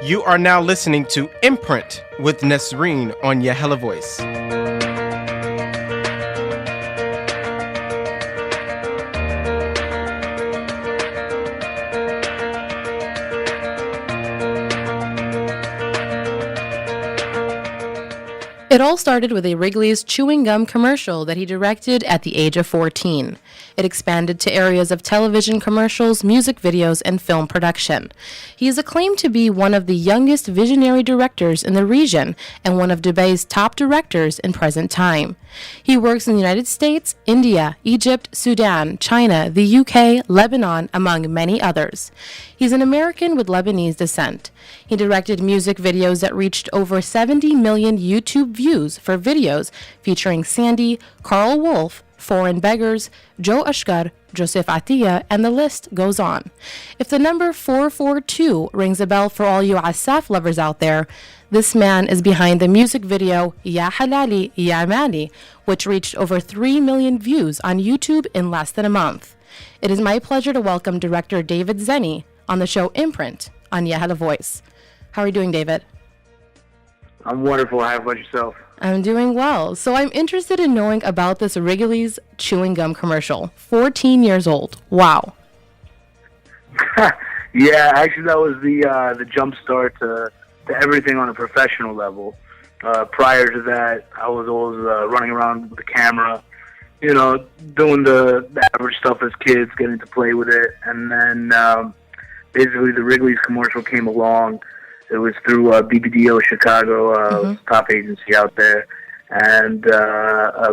You are now listening to Imprint with Nesreen on Yahala Voice. It all started with a Wrigley's chewing gum commercial that he directed at the age of 14. It expanded to areas of television commercials, music videos, and film production. He is acclaimed to be one of the youngest visionary directors in the region and one of Dubai's top directors in present time. He works in the United States, India, Egypt, Sudan, China, the UK, Lebanon, among many others. He's an American with Lebanese descent. He directed music videos that reached over 70 million YouTube views for videos featuring Sandy, Carl Wolf, Foreign Beggars, Joe Ashkar, Joseph Atiyah, and the list goes on. If the number 442 rings a bell for all you Assaf lovers out there, this man is behind the music video Ya Halali Ya Mali, which reached over 3 million views on YouTube in less than a month. It is my pleasure to welcome director David Zennie on the show Imprint on Yahala Voice. How are you doing, David? I'm wonderful. How about yourself? I'm doing well. So I'm interested in knowing about this Wrigley's chewing gum commercial. 14 years old. Wow. Yeah, actually that was the jump start to everything on a professional level. Prior to that, I was always running around with the camera, doing the average stuff as kids, getting to play with it. And then basically the Wrigley's commercial came along. It was through BBDO Chicago, top agency out there. And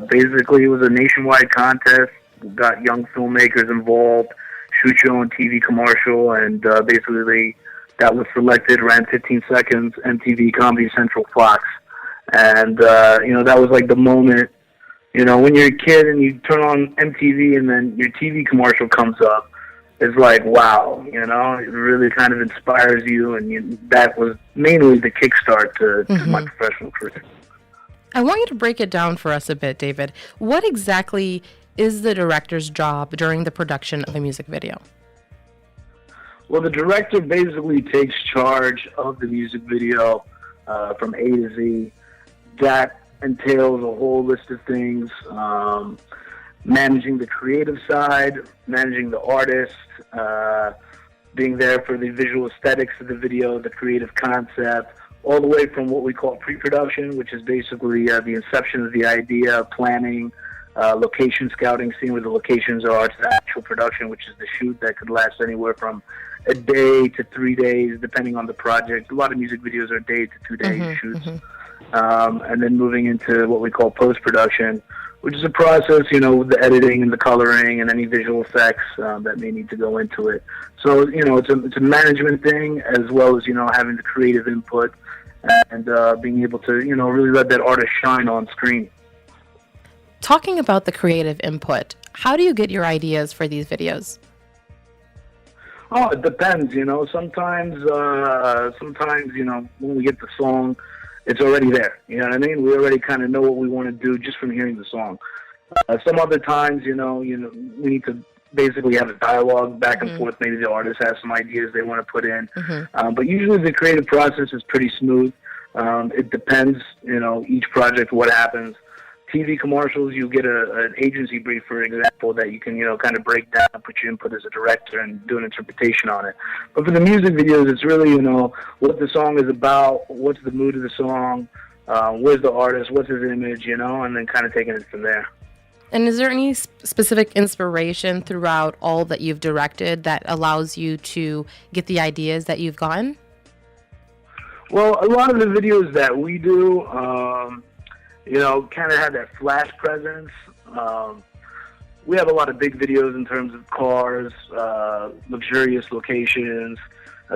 basically it was a nationwide contest. We got young filmmakers involved, shoot your own TV commercial, and basically that was selected, ran 15 seconds, MTV, Comedy Central, Fox. And, that was like the moment, when you're a kid and you turn on MTV and then your TV commercial comes up. It's like, wow, it really kind of inspires you, and that was mainly the kickstart to my professional career. I want you to break it down for us a bit, David. What exactly is the director's job during the production of a music video? Well, the director basically takes charge of the music video from A to Z. That entails a whole list of things. Managing the creative side, managing the artist, being there for the visual aesthetics of the video, the creative concept, all the way from what we call pre-production, which is basically the inception of the idea, planning, location scouting, seeing where the locations are, to the actual production, which is the shoot that could last anywhere from a day to 3 days, depending on the project. A lot of music videos are a day to 2 day shoots. And then moving into what we call post-production, which is a process, with the editing and the coloring and any visual effects that may need to go into it. So, it's a management thing, as well as, having the creative input and being able to, really let that artist shine on screen. Talking about the creative input, how do you get your ideas for these videos? Oh, it depends, Sometimes, when we get the song, it's already there. You know what I mean? We already kind of know what we want to do just from hearing the song. Some other times, we need to basically have a dialogue back and forth. Maybe the artist has some ideas they want to put in. But usually the creative process is pretty smooth. It depends, each project, what happens. TV commercials, you get an agency brief, for example, that you can, kind of break down, put your input as a director and do an interpretation on it. But for the music videos, it's really, what the song is about, what's the mood of the song, where's the artist, what's his image, and then kind of taking it from there. And is there any specific inspiration throughout all that you've directed that allows you to get the ideas that you've gotten? Well, a lot of the videos that we do, kind of have that flash presence. We have a lot of big videos in terms of cars, luxurious locations,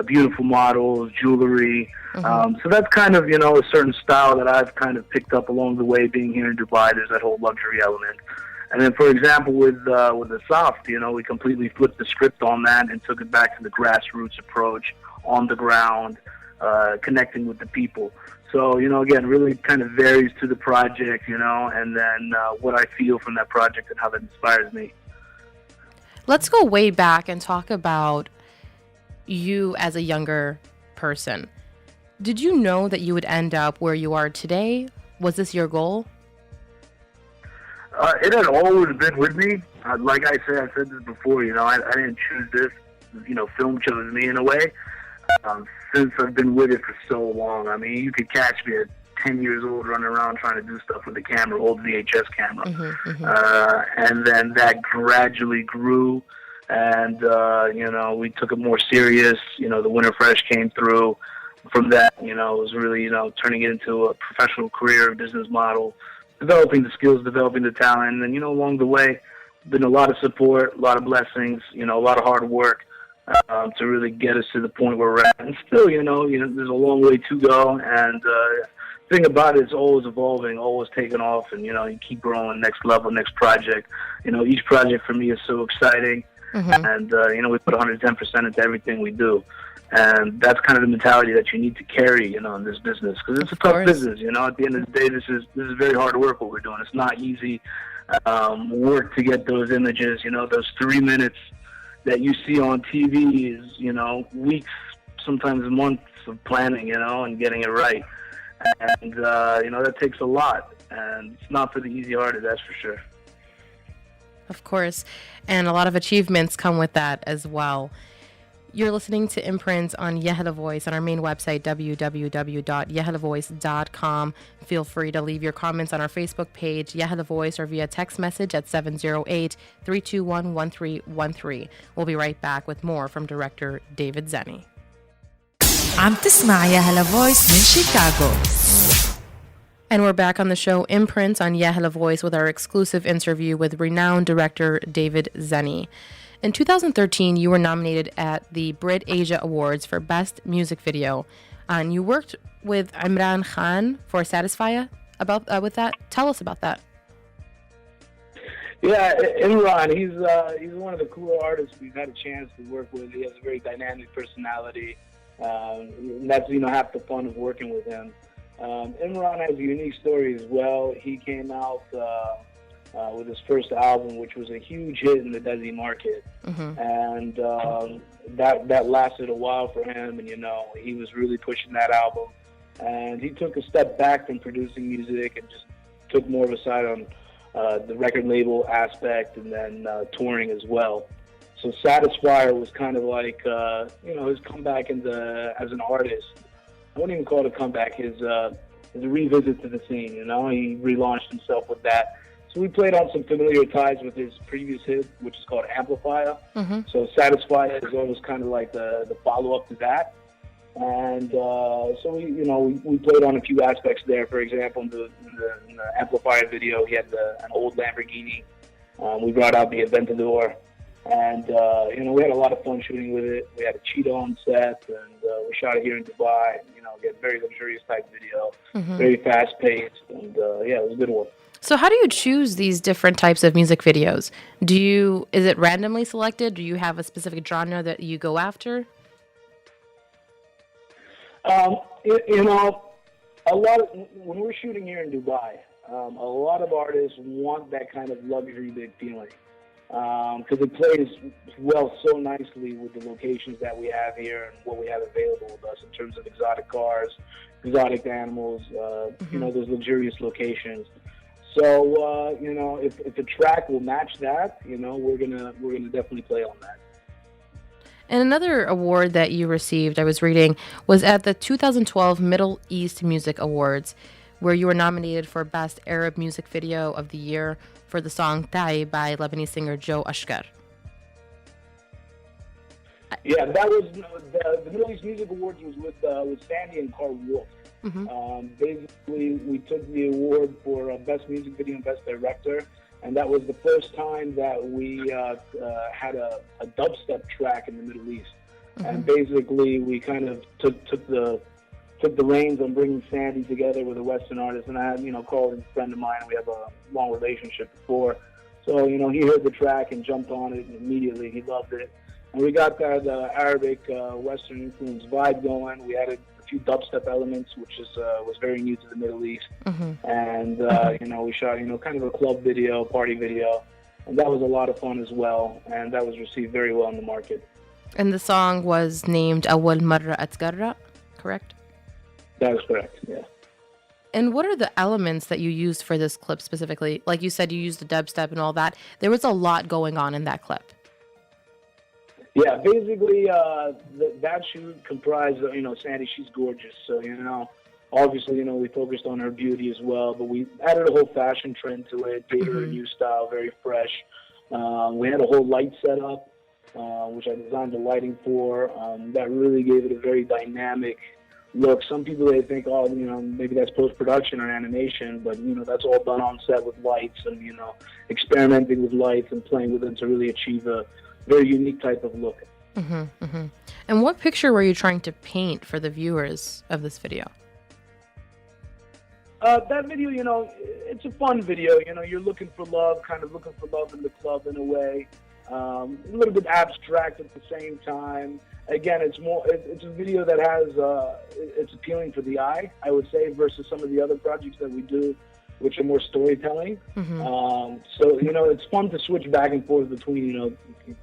beautiful models, jewelry. So that's kind of, a certain style that I've kind of picked up along the way. Being here in Dubai, there's that whole luxury element. And then, for example, with Assaf, we completely flipped the script on that and took it back to the grassroots approach, on the ground, connecting with the people. So, again, really kind of varies to the project, and then what I feel from that project and how that inspires me. Let's go way back and talk about you as a younger person. Did you know that you would end up where you are today? Was this your goal? It had always been with me. Like I said this before, I didn't choose this. Film chose me in a way. Since I've been with it for so long. I mean, you could catch me at 10 years old running around trying to do stuff with the camera, old VHS camera. And then that gradually grew, and, we took it more serious. The Winter Fresh came through. From that, it was really, turning it into a professional career, business model, developing the skills, developing the talent. And, along the way, been a lot of support, a lot of blessings, a lot of hard work. To really get us to the point where we're at. And still, there's a long way to go. And the thing about it, it's always evolving, always taking off, and, you keep growing, next level, next project. Each project for me is so exciting. And, we put 110% into everything we do. And that's kind of the mentality that you need to carry, in this business. Because it's a tough business, At the end of the day, this is very hard work what we're doing. It's not easy work to get those images, those 3 minutes that you see on TV is, weeks, sometimes months of planning, and getting it right. And, that takes a lot. And it's not for the easy-hearted, that's for sure. Of course. And a lot of achievements come with that as well. You're listening to Imprint on Yahala Voice on our main website, www.yahalavoice.com. Feel free to leave your comments on our Facebook page, Yahala Voice, or via text message at 708-321-1313. We'll be right back with more from director David Zennie. عم تسمع ياهلا Voice من شيكاغو. And we're back on the show Imprint on Yahala Voice with our exclusive interview with renowned director David Zennie. In 2013, you were nominated at the Brit Asia Awards for Best Music Video, and you worked with Imran Khan for Satisfy with that. Tell us about that. Yeah, Imran, he's one of the cooler artists we've had a chance to work with. He has a very dynamic personality, and that's half the fun of working with him. Imran has a unique story as well. He came out with his first album, which was a huge hit in the Desi market. And that lasted a while for him, and he was really pushing that album. And he took a step back from producing music and just took more of a side on the record label aspect, and then touring as well. So Satisfier was kind of like his comeback as an artist. I wouldn't even call it a comeback. His revisit to the scene. He relaunched himself with that. So we played on some familiar ties with his previous hit, which is called Amplifier. So Satisfier is almost kind of like the follow-up to that. And so we played on a few aspects there. For example, in the Amplifier video, he had an old Lamborghini. We brought out the Aventador. And, we had a lot of fun shooting with it. We had a Cheetah on set, and we shot it here in Dubai. Again, very luxurious type video, very fast-paced, and, it was a good one. So how do you choose these different types of music videos? Is it randomly selected? Do you have a specific genre that you go after? A lot of, when we're shooting here in Dubai, a lot of artists want that kind of luxury big feeling. Because it plays well so nicely with the locations that we have here and what we have available with us in terms of exotic cars, exotic animals, those luxurious locations. So, if the track will match that, we're gonna definitely play on that. And another award that you received, I was reading, was at the 2012 Middle East Music Awards, where you were nominated for Best Arab Music Video of the Year for the song Ta'i by Lebanese singer Joe Ashkar. Yeah, that was the Middle East Music Awards was with Sandy and Carl Wolf. Basically, we took the award for Best Music Video and Best Director, and that was the first time that we had a dubstep track in the Middle East. And basically, we kind of took the reins on bringing Sandy together with a Western artist. And I had, Carl is a friend of mine. We have a long relationship before. So, he heard the track and jumped on it, and immediately he loved it. And we got that Arabic, Western influence vibe going. We added a few dubstep elements, which was very new to the Middle East. And, we shot, kind of a club video, party video. And that was a lot of fun as well. And that was received very well in the market. And the song was named Awal Marra Atgarra, correct? That is correct, yeah. And what are the elements that you used for this clip specifically? Like you said, you used the dubstep and all that. There was a lot going on in that clip. Yeah, basically, that shoot comprised of, Sandy, she's gorgeous. So, obviously, we focused on her beauty as well, but we added a whole fashion trend to it, gave her a new style, very fresh. We had a whole light setup, which I designed the lighting for. That really gave it a very dynamic look. Some people, they think, maybe that's post-production or animation, but, that's all done on set with lights and, experimenting with lights and playing with them to really achieve a very unique type of look. And what picture were you trying to paint for the viewers of this video? That video, it's a fun video. You're looking for love, kind of looking for love in the club in a way. A little bit abstract at the same time. Again, it's a video that has, it's appealing for the eye, I would say, versus some of the other projects that we do, which are more storytelling. So, it's fun to switch back and forth between,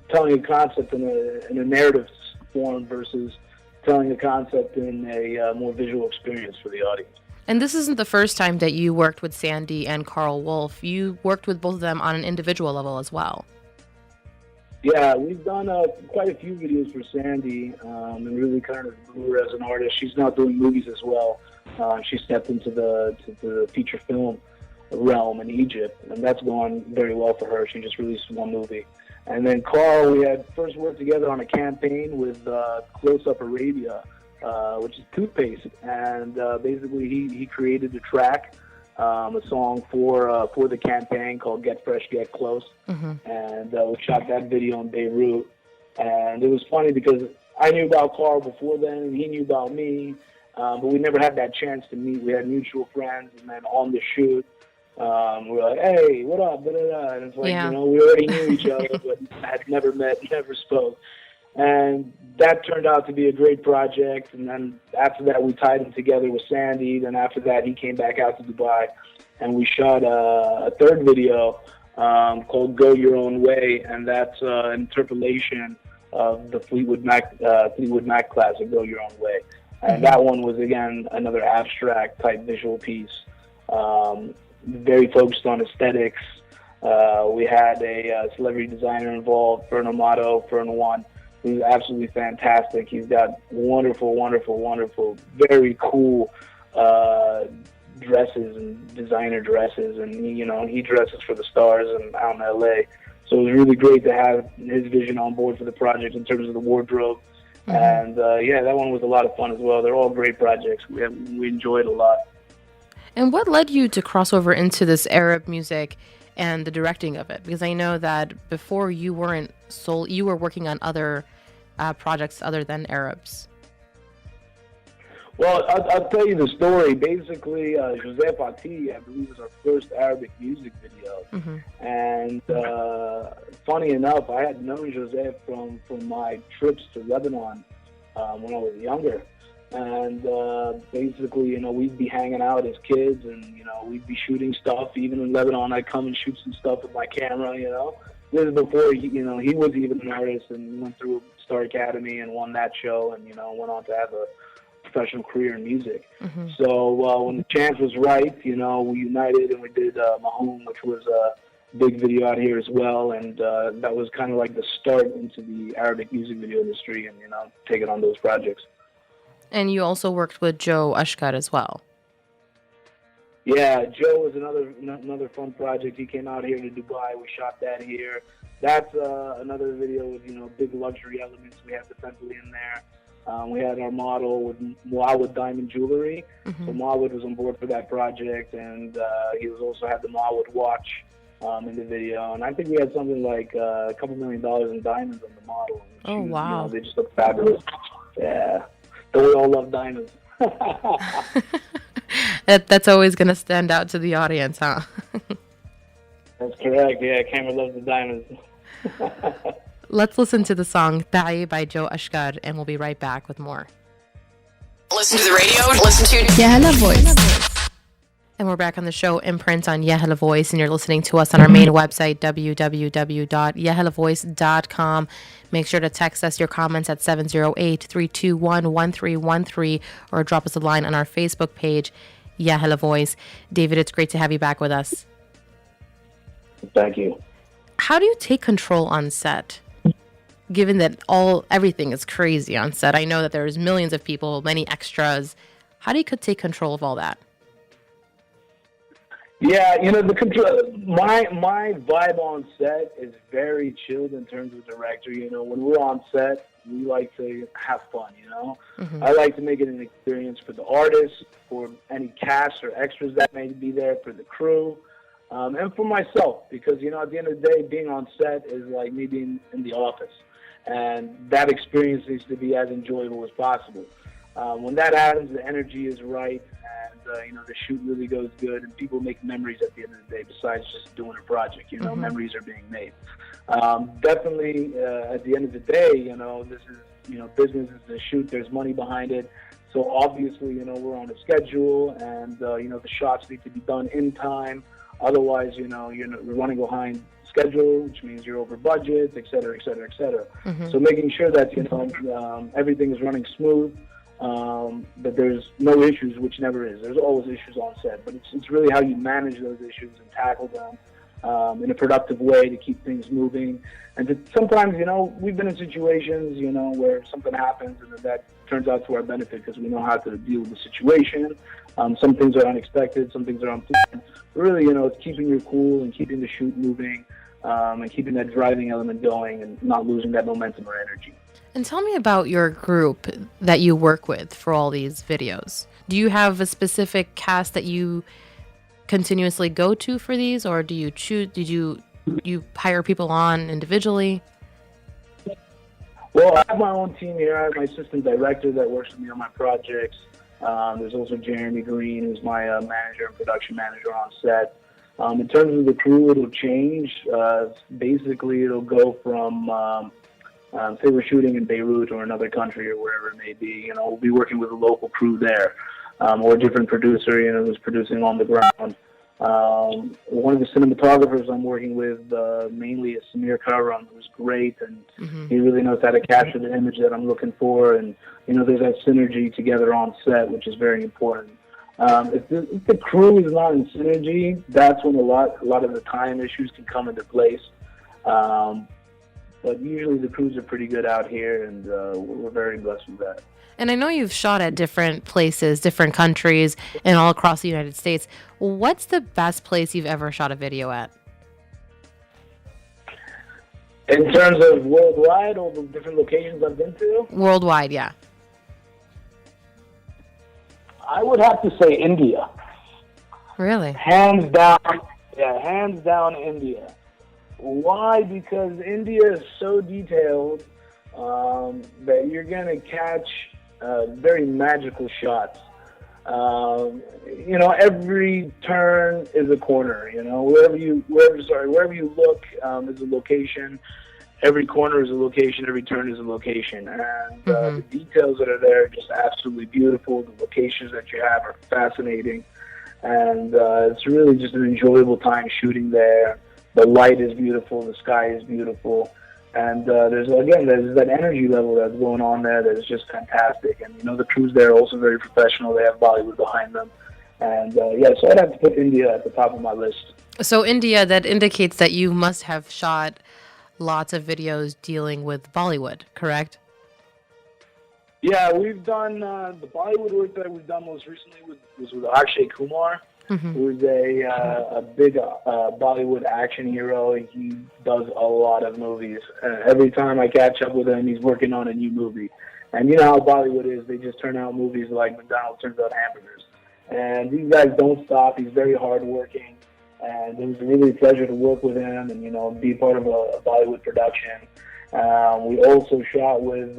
telling a concept in a narrative form versus telling a concept in a more visual experience for the audience. And this isn't the first time that you worked with Sandy and Carl Wolf. You worked with both of them on an individual level as well. Yeah, we've done quite a few videos for Sandy and really kind of grew her as an artist. She's now doing movies as well. She stepped into the feature film realm in Egypt, and that's gone very well for her. She just released one movie. And then Carl, we had first worked together on a campaign with Close Up Arabia, which is toothpaste. And basically he created a track, a song for the campaign called Get Fresh, Get Close. And we shot that video in Beirut. And it was funny because I knew about Carl before then, and he knew about me, but we never had that chance to meet. We had mutual friends, and then on the shoot, we were like, hey, what up, da-da-da. And it's like, we already knew each other, but had never met, never spoke. And that turned out to be a great project. And then after that, we tied him together with Sandy. Then after that, he came back out to Dubai, and we shot a third video called Go Your Own Way, and that's an interpolation of the Fleetwood Mac classic, Go Your Own Way. And that one was, again, another abstract type visual piece, very focused on aesthetics. We had a celebrity designer involved, Fern Amato, Fern One. He's absolutely fantastic. He's got wonderful, very cool dresses and designer dresses, and he dresses for the stars and out in LA. So it was really great to have his vision on board for the project in terms of the wardrobe. And that one was a lot of fun as well. They're all great projects. We enjoyed a lot. And what led you to cross over into this Arab music and the directing of it? Because I know that before you were working on other projects other than Arabs. Well, I'll tell you the story. Basically, Joseph Ati, I believe, was our first Arabic music video. And funny enough, I had known Joseph from my trips to Lebanon when I was younger. And basically, we'd be hanging out as kids, and, we'd be shooting stuff. Even in Lebanon, I'd come and shoot some stuff with my camera, This is before, he was even an artist and went through Star Academy and won that show and, went on to have a professional career in music. So when the chance was right, we united and we did Mahmoum, which was a big video out here as well. And that was kind of like the start into the Arabic music video industry and, taking on those projects. And you also worked with Joe Ashkar as well. Yeah, Joe was another fun project. He came out here to Dubai. We shot that here. That's another video with, big luxury elements. We have the Bentley in there. We had our model with Muawad Diamond Jewelry. So Muawad was on board for that project, and he also had the Muawad watch in the video. And I think we had something like a couple $1 million in diamonds on the model. Oh, wow. They just look fabulous. Yeah. So we all love diamonds. That's always going to stand out to the audience, huh? That's correct. Yeah, camera loves the diamonds. Let's listen to the song Ta'i by Joe Ashkar, and we'll be right back with more. Listen to the radio. Listen to Yahala Voice. And we're back on the show, Imprint on Yahala Voice, and you're listening to us on our main website, www.yahalavoice.com. Make sure to text us your comments at 708-321-1313 or drop us a line on our Facebook page, Yahala Voice. David, it's great to have you back with us. Thank you. How do you take control on set, given that everything is crazy on set? I know that there's millions of people, many extras. How do you take control of all that? Yeah, the control. My vibe on set is very chilled in terms of director. When we're on set, we like to have fun. Mm-hmm. I like to make it an experience for the artists, for any cast or extras that may be there, for the crew, and for myself. Because at the end of the day, being on set is like me being in the office, and that experience needs to be as enjoyable as possible. When that happens, the energy is right, and the shoot really goes good, and people make memories at the end of the day. Besides just doing a project, Mm-hmm. memories are being made. Definitely, at the end of the day, this is business is a shoot. There's money behind it, so obviously, we're on a schedule, and the shots need to be done in time. Otherwise, you're running behind schedule, which means you're over budget, et cetera, et cetera, et cetera. Mm-hmm. So making sure that everything is running smooth. That there's no issues, which never is. There's always issues on set, but it's really how you manage those issues and tackle them in a productive way to keep things moving. And sometimes, we've been in situations, where something happens and that turns out to our benefit because we know how to deal with the situation. Some things are unexpected, some things are unplanned. But really, it's keeping your cool and keeping the shoot moving and keeping that driving element going and not losing that momentum or energy. And tell me about your group that you work with for all these videos. Do you have a specific cast that you continuously go to for these, or do you choose? Did you hire people on individually? Well, I have my own team here. I have my assistant director that works with me on my projects. There's also Jeremy Green, who's my manager and production manager on set. In terms of the crew, it'll change. Basically, it'll go from say we're shooting in Beirut or another country or wherever it may be, we'll be working with a local crew there, or a different producer, who's producing on the ground. One of the cinematographers I'm working with mainly is Samir Karam, who's great, and Mm-hmm. he really knows how to capture the image that I'm looking for, and there's that synergy together on set, which is very important. If the crew is not in synergy, that's when a lot of the time issues can come into place. But usually the crews are pretty good out here, and we're very blessed with that. And I know you've shot at different places, different countries, and all across the United States. What's the best place you've ever shot a video at? In terms of worldwide, all the different locations I've been to? Worldwide, yeah. I would have to say India. Really? Hands down India. Why? Because India is so detailed that you're going to catch very magical shots. Every turn is a corner. Wherever you look is a location. Every corner is a location. Every turn is a location, and the details that are there are just absolutely beautiful. The locations that you have are fascinating, and it's really just an enjoyable time shooting there. The light is beautiful. The sky is beautiful. And there's that energy level that's going on there that is just fantastic. And, the crews there are also very professional. They have Bollywood behind them. And, so I'd have to put India at the top of my list. So India, that indicates that you must have shot lots of videos dealing with Bollywood, correct? Yeah, we've done the Bollywood work that we've done most recently was with Akshay Kumar. Mm-hmm. Who's a big Bollywood action hero. He does a lot of movies. Every time I catch up with him, he's working on a new movie. And you know how Bollywood is. They just turn out movies like McDonald's turns out hamburgers. And these guys don't stop. He's very hardworking. And it was really a pleasure to work with him and, be part of a Bollywood production. We also shot with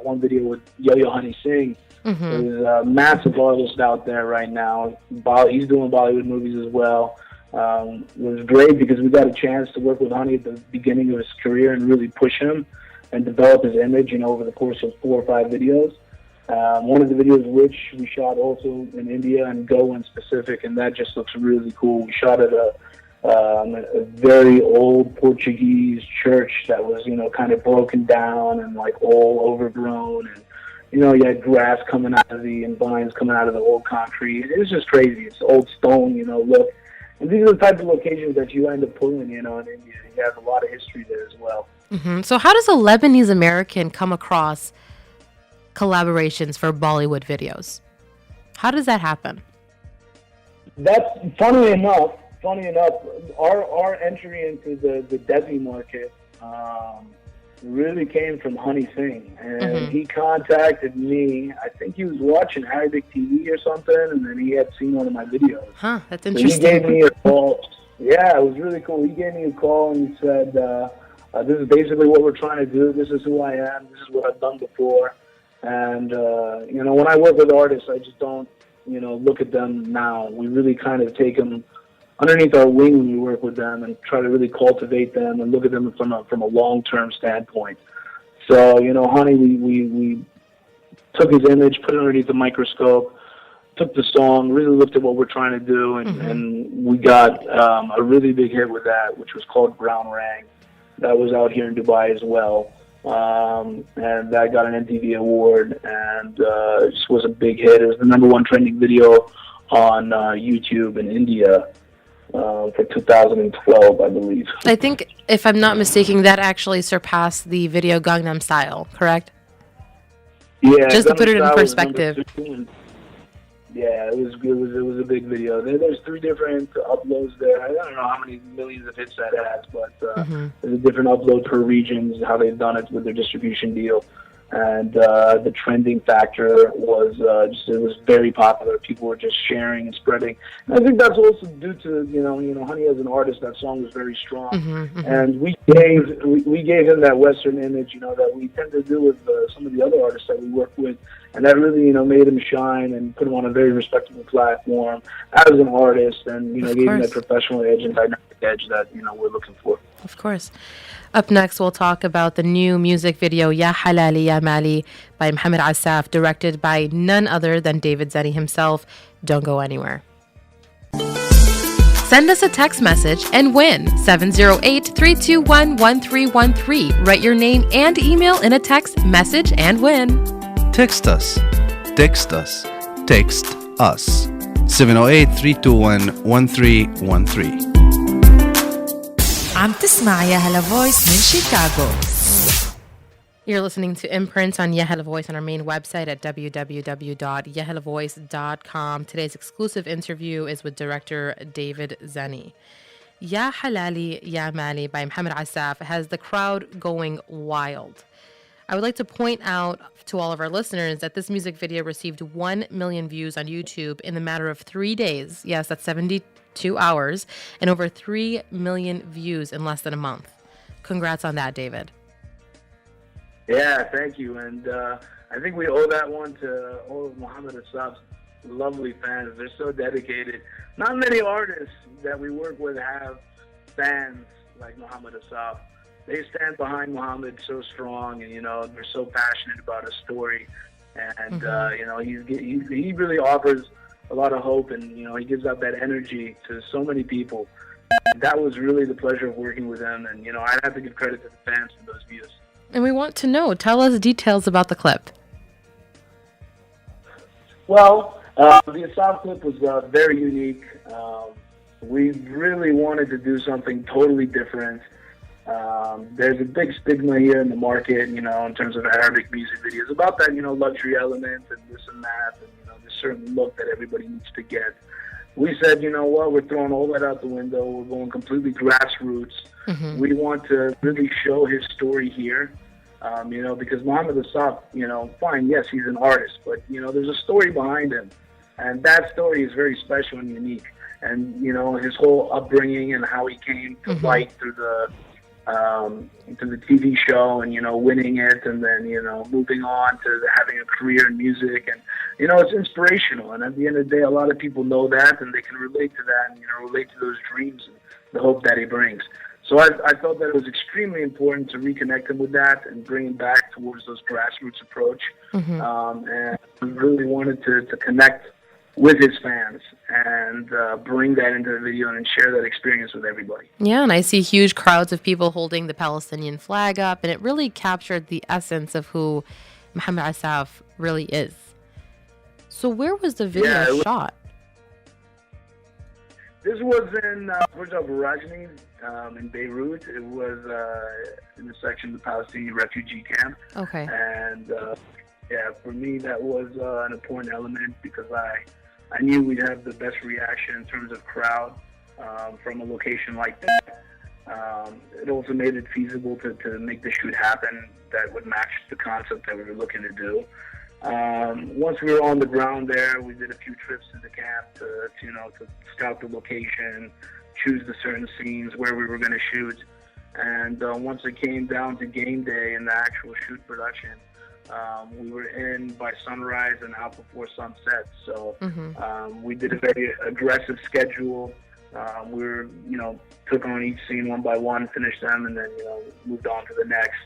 one video with Yo-Yo Singh. Mm-hmm. There's a massive artist out there right now. He's doing Bollywood movies as well. It was great because we got a chance to work with Honey at the beginning of his career and really push him and develop his image, over the course of 4 or 5 videos. One of the videos which we shot also in India and Goa in specific, and that just looks really cool. We shot at a very old Portuguese church that was, kind of broken down and like all overgrown, and you had grass coming out of and vines coming out of the old concrete. It was just crazy. It's old stone, look. And these are the type of locations that you end up pulling, in India. You have a lot of history there as well. Mm-hmm. So how does a Lebanese American come across collaborations for Bollywood videos? How does that happen? That's funny enough, our entry into the Delhi market really came from Honey Singh, and he contacted me. I think he was watching Arabic TV or something, and then he had seen one of my videos. Huh, that's interesting. So he gave me a call. Yeah, it was really cool. He gave me a call and he said, "This is basically what we're trying to do. This is who I am. This is what I've done before." And when I work with artists, I just don't look at them now. We really kind of take them underneath our wing when we work with them and try to really cultivate them and look at them from a long-term standpoint. So, Honey, we took his image, put it underneath the microscope, took the song, really looked at what we're trying to do, and we got a really big hit with that, which was called Brown Rang. That was out here in Dubai as well. And that got an MTV award, and it just was a big hit. It was the #1 trending video on YouTube in India for 2012, I believe. I think, if I'm not mistaken, that actually surpassed the video Gangnam Style, correct? Yeah, just to put it in Gangnam Style perspective. Yeah, it was a big video. There's 3 different uploads there. I don't know how many millions of hits that has, but there's a different upload per region, how they've done it with their distribution deal. And the trending factor was it was very popular. People were just sharing and spreading. And I think that's also due to Honey as an artist. That song was very strong, and we gave him that Western image, that we tend to do with some of the other artists that we work with, and that really made him shine and put him on a very respectable platform as an artist, and gave him that professional edge and dynamic edge that we're looking for. Of course. Up next, we'll talk about the new music video Ya Halali Ya Mali by Mohammed Assaf, directed by none other than David Zennie himself. Don't go anywhere. Send us a text message and win 708-321-1313. Write your name and email in a text message and win. Text us. Text us. Text us. 708-321-1313. عم تسمع ياهلا فويس من شيكاغو. You're listening to Imprint on Yahala Voice on our main website at www.YahalaVoice.com. Today's exclusive interview is with director David Zennie. Ya Halali Ya Mali by Mohammed Assaf has the crowd going wild. I would like to point out to all of our listeners that this music video received 1 million views on YouTube in the matter of 3 days. Yes, that's 72 hours, and over 3 million views in less than a month. Congrats on that, David. Yeah, thank you. And I think we owe that one to all of Mohammed Assaf's lovely fans. They're so dedicated. Not many artists that we work with have fans like Mohammed Assaf. They stand behind Mohammed so strong, and they're so passionate about his story, and he really offers a lot of hope, and he gives out that energy to so many people. And that was really the pleasure of working with him, and I'd have to give credit to the fans for those views. And we want to know, tell us details about the clip. Well, the Assaf clip was very unique. We really wanted to do something totally different. There's a big stigma here in the market, in terms of Arabic music videos about that, luxury element and this and that, and, this certain look that everybody needs to get. We said, we're throwing all that out the window. We're going completely grassroots. We want to really show his story here, because Mohammed Assaf, fine, yes, he's an artist, but, there's a story behind him. And that story is very special and unique. And, his whole upbringing and how he came to light through the TV show and, winning it, and then, moving on to having a career in music. And, it's inspirational. And at the end of the day, a lot of people know that, and they can relate to that and, relate to those dreams and the hope that he brings. So I felt that it was extremely important to reconnect him with that and bring him back towards those grassroots approach. And we really wanted to connect with his fans and bring that into the video and share that experience with everybody. Yeah, and I see huge crowds of people holding the Palestinian flag up, and it really captured the essence of who Mohammed Assaf really is. So where was the video shot? This was in Burj Al Barajni in Beirut. It was in the section of the Palestinian refugee camp. Okay. And for me, that was an important element because I knew we'd have the best reaction in terms of crowd from a location like that. It also made it feasible to make the shoot happen that would match the concept that we were looking to do. Once we were on the ground there, we did a few trips to the camp to scout the location, choose the certain scenes where we were going to shoot. And once it came down to game day and the actual shoot production, we were in by sunrise and out before sunset. So we did a very aggressive schedule. We were, took on each scene one by one, finished them, and then, moved on to the next.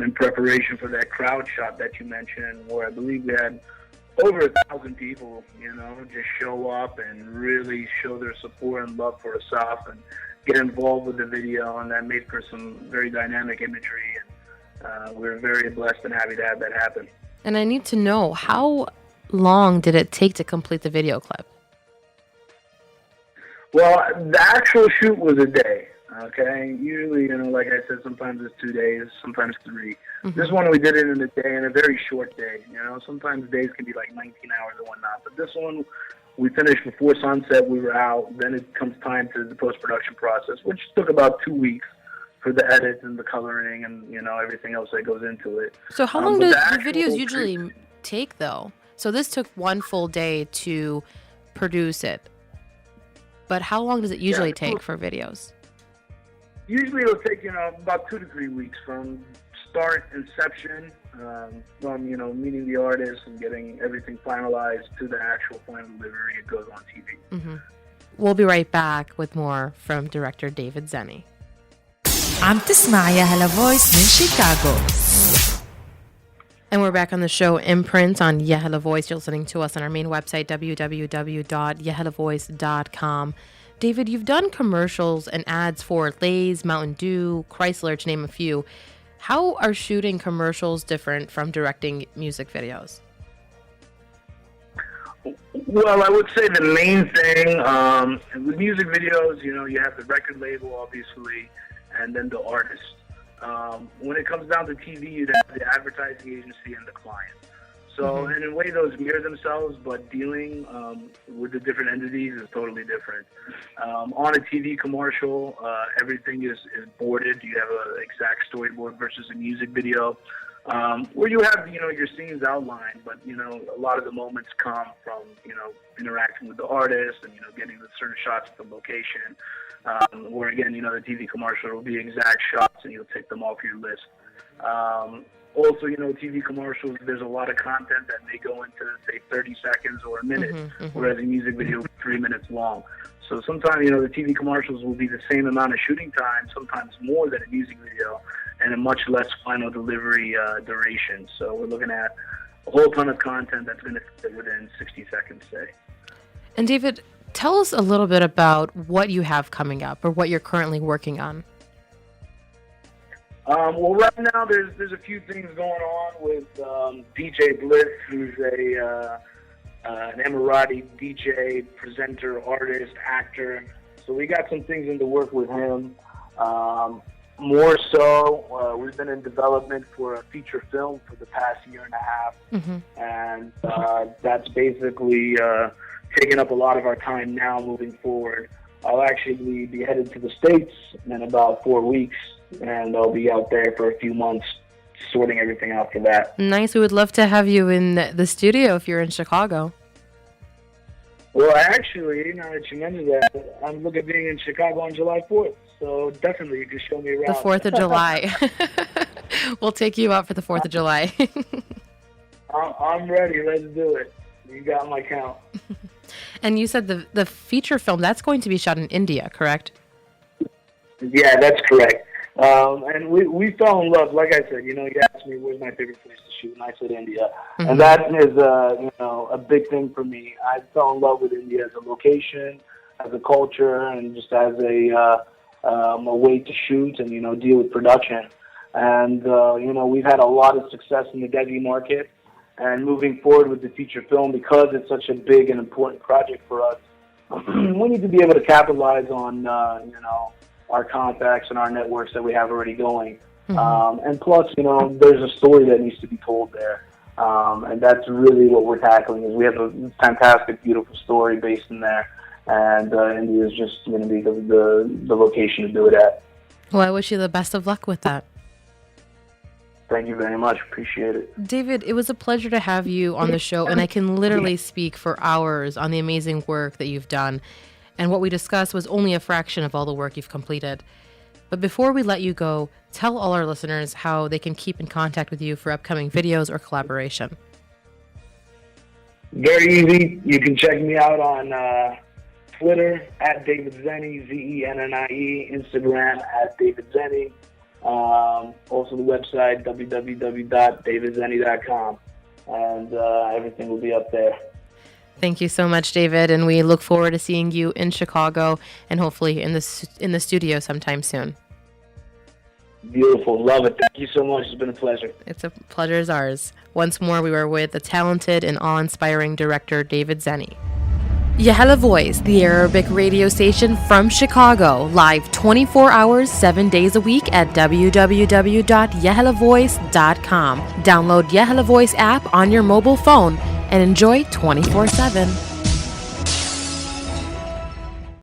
In preparation for that crowd shot that you mentioned, where I believe we had over 1,000 people, just show up and really show their support and love for Assaf and get involved with the video, and that made for some very dynamic imagery. And we were very blessed and happy to have that happen. And I need to know, how long did it take to complete the video clip? Well, the actual shoot was a day. Okay, usually, like I said, sometimes it's 2 days, sometimes 3. This one we did it in a day, in a very short day. Sometimes days can be like 19 hours and whatnot. But this one, we finished before sunset. We were out. Then it comes time to the post-production process, which took about 2 weeks for the edits and the coloring and everything else that goes into it. So how long do the videos usually take, though? So this took 1 full day to produce it. But how long does it usually take for videos? Usually it'll take, about 2 to 3 weeks from start, inception, from, meeting the artist and getting everything finalized to the actual final delivery. It goes on TV. We'll be right back with more from director David Zennie. عم تسمع ياهلا Voice من شيكاغو. And we're back on the show Imprint on Yahala Voice. You're listening to us on our main website, www.YahalaVoice.com. David, you've done commercials and ads for Lay's, Mountain Dew, Chrysler, to name a few. How are shooting commercials different from directing music videos? Well, I would say the main thing, with music videos, you have the record label, obviously, and then the artist. When it comes down to TV, you'd have the advertising agency and the client. So, and in a way, those mirror themselves, but dealing with the different entities is totally different. On a TV commercial, everything is boarded. You have an exact storyboard versus a music video, where you have, your scenes outlined, but, a lot of the moments come from, interacting with the artist and, getting the certain shots of the location. Where, again, the TV commercial will be exact shots and you'll take them off your list. Also, TV commercials, there's a lot of content that may go into, say, 30 seconds or a minute, whereas a music video is 3 minutes long. So sometimes, the TV commercials will be the same amount of shooting time, sometimes more than a music video, and a much less final delivery duration. So we're looking at a whole ton of content that's going to fit within 60 seconds, say. And David, tell us a little bit about what you have coming up or what you're currently working on. Well, right now there's a few things going on with DJ Bliss, who's an Emirati DJ, presenter, artist, actor. So we got some things in the work with him. More so, we've been in development for a feature film for the past year and a half, and that's basically taking up a lot of our time now moving forward. I'll actually be headed to the States in about 4 weeks, and I'll be out there for a few months sorting everything out for that. Nice. We would love to have you in the studio if you're in Chicago. Well, actually, now that you mentioned that, I'm looking at being in Chicago on July 4th, so definitely you can show me around. The 4th of July. We'll take you out for the 4th of July. I'm ready. Let's do it. You got my count. And you said the feature film, that's going to be shot in India, correct? Yeah, that's correct. And we fell in love. Like I said, you asked me where's my favorite place to shoot, and I said India. Mm-hmm. And that is, a big thing for me. I fell in love with India as a location, as a culture, and just as a way to shoot and, deal with production. And, we've had a lot of success in the Delhi market. And moving forward with the feature film, because it's such a big and important project for us, we need to be able to capitalize on, our contacts and our networks that we have already going. Mm-hmm. And plus, there's a story that needs to be told there. And that's really what we're tackling, is we have a fantastic, beautiful story based in there. And India is just going to be the location to do it at. Well, I wish you the best of luck with that. Thank you very much. Appreciate it. David, it was a pleasure to have you on the show, and I can literally speak for hours on the amazing work that you've done. And what we discussed was only a fraction of all the work you've completed. But before we let you go, tell all our listeners how they can keep in contact with you for upcoming videos or collaboration. Very easy. You can check me out on Twitter at David Zennie, Zennie, Instagram at David Zennie. Also the website, www.davidzennie.com. And everything will be up there. Thank you so much, David, and we look forward to seeing you in Chicago and hopefully in the studio sometime soon. Beautiful. Love it. Thank you so much. It's been a pleasure. It's a pleasure is ours. Once more, we were with the talented and awe-inspiring director, David Zennie. Yahala Voice, the Arabic radio station from Chicago, live 24 hours, 7 days a week at www.YahalaVoice.com. Download Yahala Voice app on your mobile phone and enjoy 24/7.